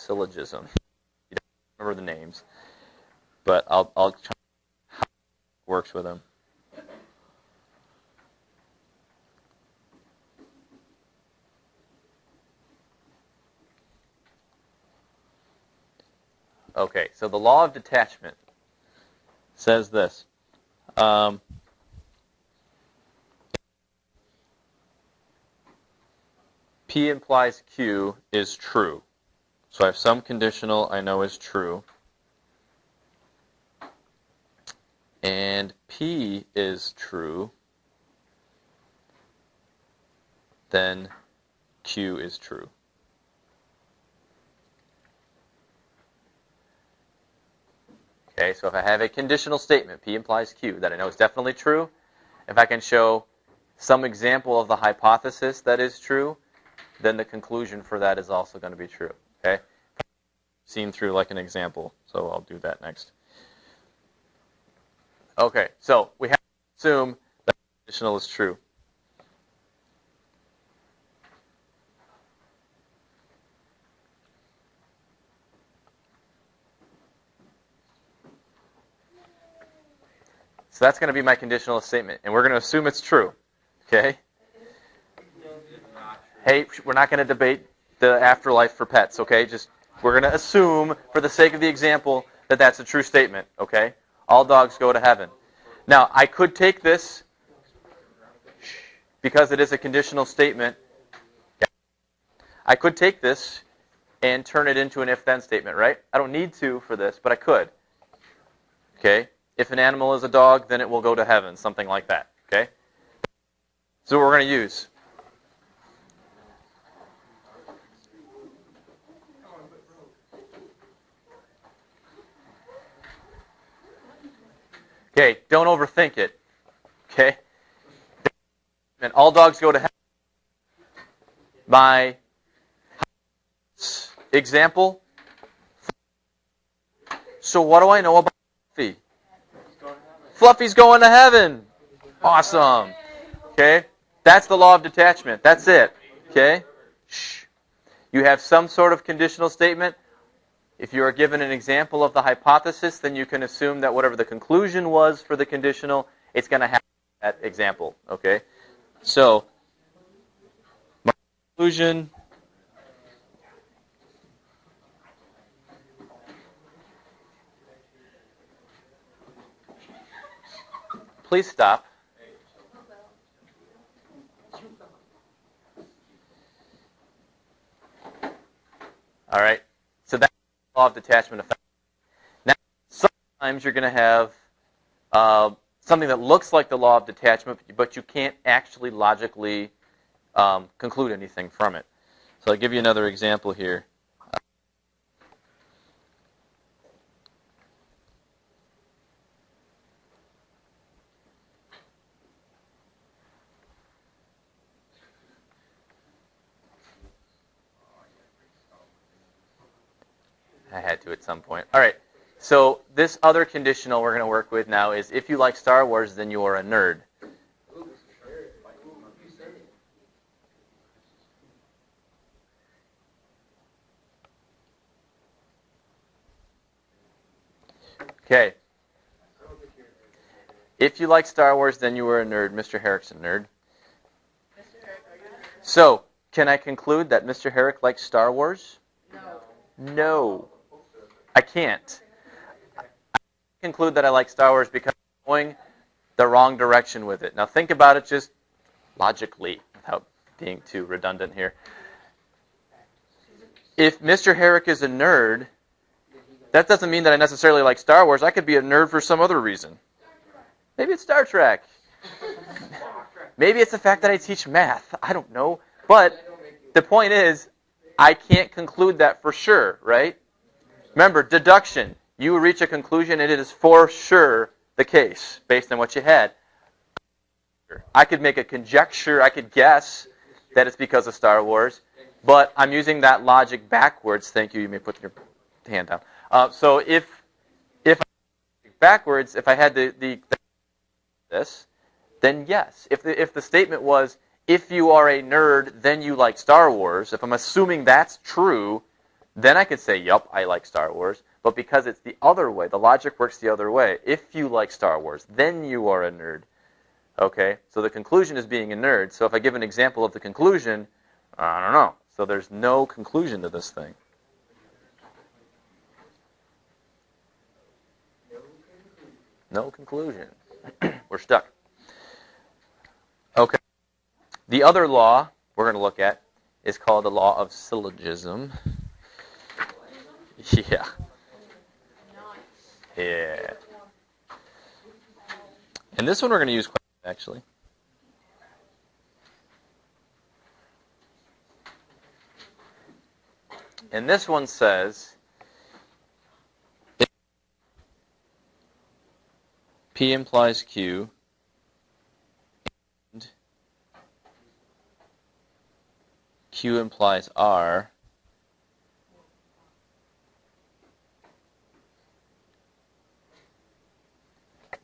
syllogism. You don't remember the names, but I'll try how it works with them. Okay, so the law of detachment says this. P implies Q is true. So I have some conditional I know is true. And P is true. Then Q is true. Okay, so if I have a conditional statement, P implies Q, that I know is definitely true, if I can show some example of the hypothesis that is true, then the conclusion for that is also going to be true. Okay? Seen through like an example, so I'll do that next. Okay, so we have to assume that the conditional is true. So that's going to be my conditional statement, and we're going to assume it's true. Okay? Hey, we're not going to debate the afterlife for pets, okay? We're going to assume, for the sake of the example, that that's a true statement, okay? All dogs go to heaven. Now, I could take this, because it is a conditional statement, I could take this and turn it into an if-then statement, right? I don't need to for this, but I could. Okay? If an animal is a dog, then it will go to heaven, something like that, okay? So what we're going to use. Okay, don't overthink it. Okay? And all dogs go to heaven. My example. So what do I know about Fluffy? Fluffy's going to heaven. Awesome. Okay? That's the law of detachment. That's it. Okay? Shh. You have some sort of conditional statement. If you are given an example of the hypothesis, then you can assume that whatever the conclusion was for the conditional, it's going to have that example. Okay? So, my conclusion. Please stop. All right. So that's the law of detachment effect. Now, sometimes you're going to have something that looks like the law of detachment, but you can't actually logically conclude anything from it. So I'll give you another example here. I had to at some point. All right. So this other conditional we're going to work with now is if you like Star Wars, then you are a nerd. Okay. If you like Star Wars, then you are a nerd. Mr. Herrick's a nerd. So, can I conclude that Mr. Herrick likes Star Wars? No. I can't. I conclude that I like Star Wars because I'm going the wrong direction with it. Now think about it just logically, without being too redundant here. If Mr. Herrick is a nerd, that doesn't mean that I necessarily like Star Wars. I could be a nerd for some other reason. Maybe it's Star Trek. Maybe it's the fact that I teach math. I don't know. But the point is, I can't conclude that for sure, right? Remember, deduction. You reach a conclusion and it is for sure the case based on what you had. I could make a conjecture, I could guess that it's because of Star Wars, but I'm using that logic backwards. Thank you. You may put your hand down. So if I backwards, if I had this, then yes. If the statement was, if you are a nerd, then you like Star Wars, if I'm assuming that's true, then I could say, yup, I like Star Wars. But because it's the other way, the logic works the other way. If you like Star Wars, then you are a nerd. Okay? So the conclusion is being a nerd. So if I give an example of the conclusion, I don't know. So there's no conclusion to this thing. No conclusion. We're stuck. Okay. The other law we're going to look at is called the law of syllogism. Yeah. Yeah. And this one we're going to use quite a bit, actually. And this one says, if P implies Q, and Q implies R,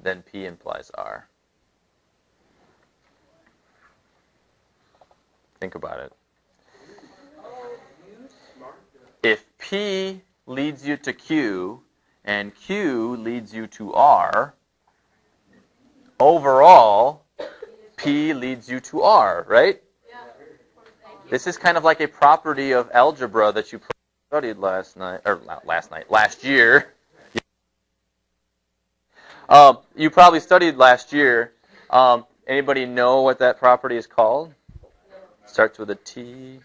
then P implies R. Think about it. If P leads you to Q and Q leads you to R, overall, P leads you to R, right? This is kind of like a property of algebra that you studied last year. You probably studied last year. Anybody know what that property is called? Starts with a T.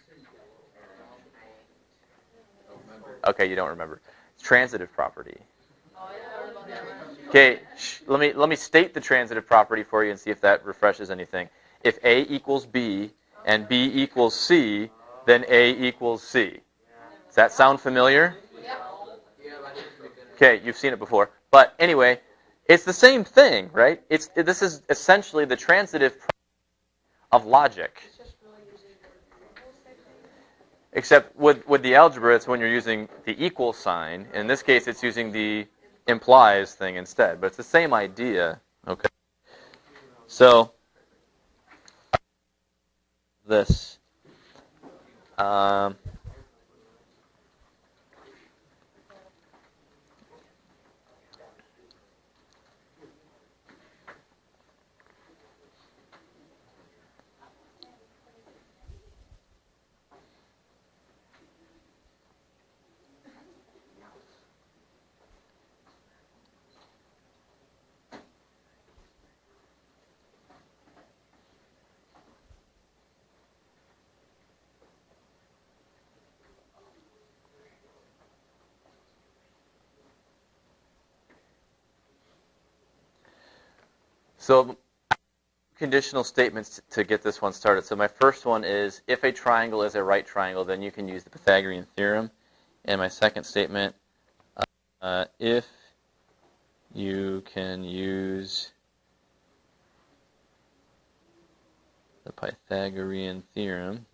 Okay, you don't remember. It's transitive property. Okay, let me state the transitive property for you and see if that refreshes anything. If A equals B and B equals C, then A equals C. Does that sound familiar? Okay, you've seen it before. But anyway, it's the same thing, right? This is essentially the transitive property of logic. Except with the algebra, it's when you're using the equal sign. In this case, it's using the implies thing instead. But it's the same idea. Okay. So, this. So, conditional statements to get this one started. So my first one is, if a triangle is a right triangle, then you can use the Pythagorean theorem. And my second statement, if you can use the Pythagorean theorem,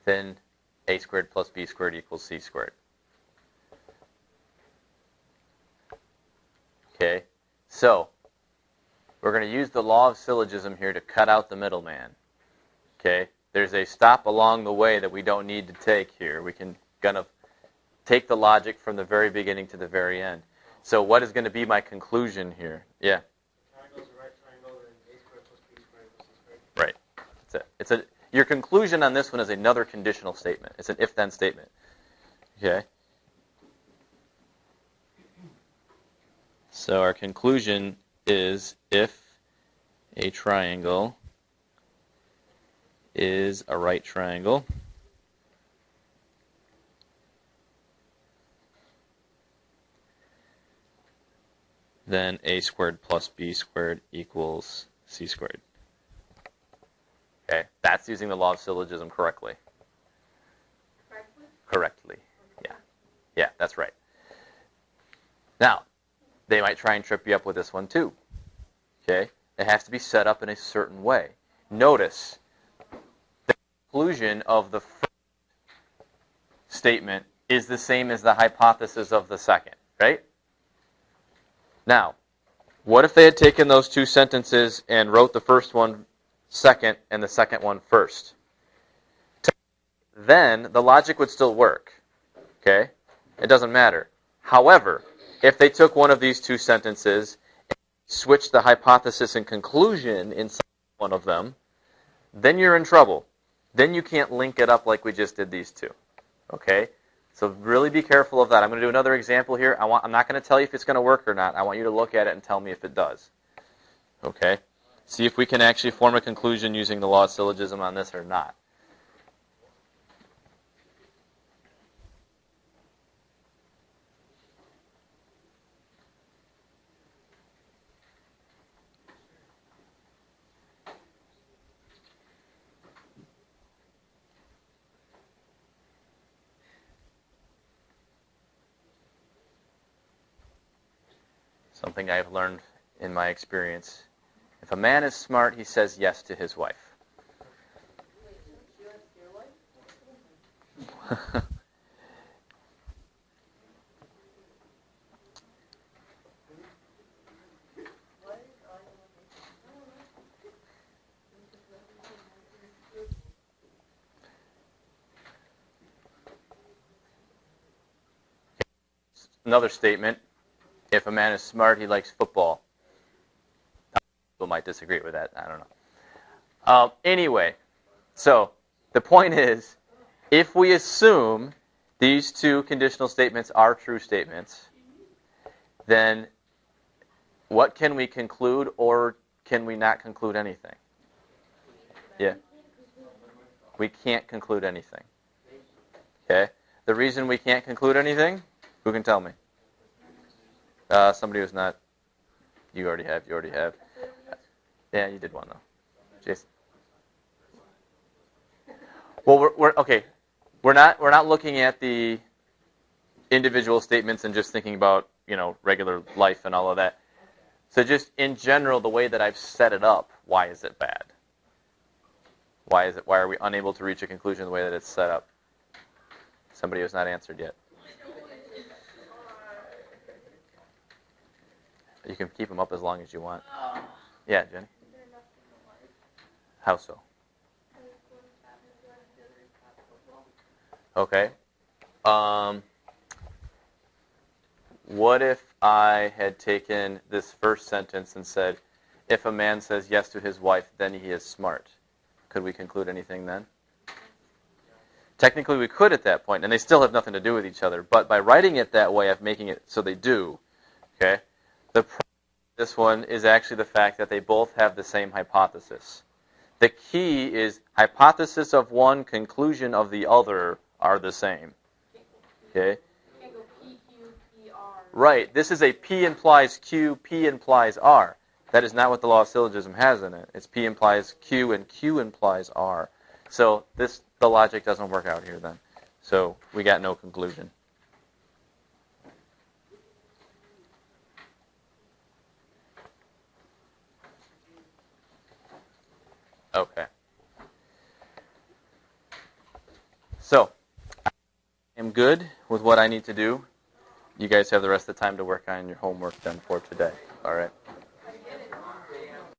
then a squared plus b squared equals c squared. Okay, so we're going to use the law of syllogism here to cut out the middleman. Okay, there's a stop along the way that we don't need to take here. We can kind of take the logic from the very beginning to the very end. So what is going to be my conclusion here? Yeah. Triangle is a right triangle, then a squared plus b squared equals c squared. Right. That's it. Your conclusion on this one is another conditional statement. It's an if-then statement. Okay. So our conclusion is, if a triangle is a right triangle, then a squared plus b squared equals c squared. Okay, that's using the law of syllogism correctly. Correctly. Yeah. Yeah, that's right. Now, they might try and trip you up with this one too. Okay? It has to be set up in a certain way. Notice the conclusion of the first statement is the same as the hypothesis of the second, right? Now, what if they had taken those two sentences and wrote the first one second and the second one first? Then the logic would still work. Okay? It doesn't matter. However, if they took one of these two sentences and switched the hypothesis and conclusion inside one of them, then you're in trouble. Then you can't link it up like we just did these two. Okay? So really be careful of that. I'm going to do another example here. I'm not going to tell you if it's going to work or not. I want you to look at it and tell me if it does. Okay? See if we can actually form a conclusion using the law of syllogism on this or not. Something I've learned in my experience. If a man is smart, he says yes to his wife. Another statement. If a man is smart, he likes football. People might disagree with that. I don't know. Anyway, so the point is, if we assume these two conditional statements are true statements, then what can we conclude, or can we not conclude anything? Yeah. We can't conclude anything. Okay? The reason we can't conclude anything, who can tell me? Somebody who's not. You already have. Yeah, you did one though. Jason. Well, we're okay. We're not looking at the individual statements and just thinking about regular life and all of that. So just in general, the way that I've set it up, why is it bad? Why are we unable to reach a conclusion the way that it's set up? Somebody has not answered yet. You can keep them up as long as you want. Yeah, Jenny? How so? Okay. What if I had taken this first sentence and said, if a man says yes to his wife, then he is smart? Could we conclude anything then? Technically we could at that point, and they still have nothing to do with each other. But by writing it that way, of making it so they do, okay, the problem with this one is actually the fact that they both have the same hypothesis. The key is hypothesis of one, conclusion of the other are the same. Okay? Right. This is a P implies Q, P implies R. That is not what the law of syllogism has in it. It's P implies Q and Q implies R. So the logic doesn't work out here then. So we got no conclusion. Okay. So I am good with what I need to do. You guys have the rest of the time to work on your homework then for today. All right.